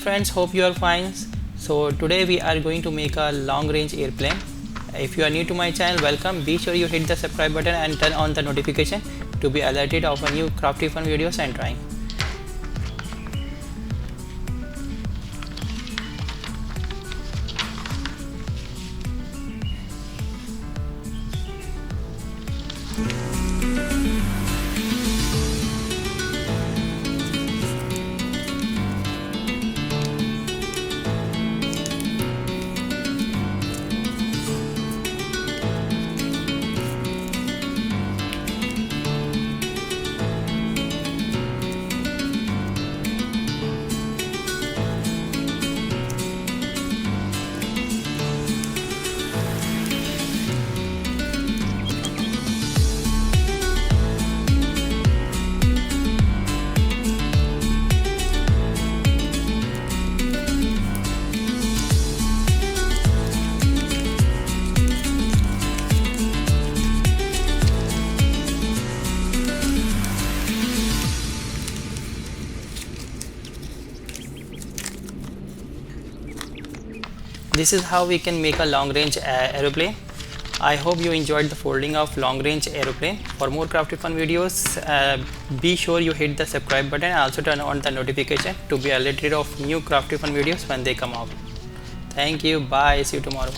friends, hope you are fine. So today we are going to make a long range airplane. If you are new to my channel, welcome. Be sure you hit the subscribe button and turn on the notification to be alerted of a new crafty fun videos and drawing. This is how we can make a long range aeroplane. I hope you enjoyed the folding of long range aeroplane. For more crafty fun videos, be sure you hit the subscribe button and also turn on the notification to be alerted of new crafty fun videos when they come out. Thank you. Bye. See you tomorrow.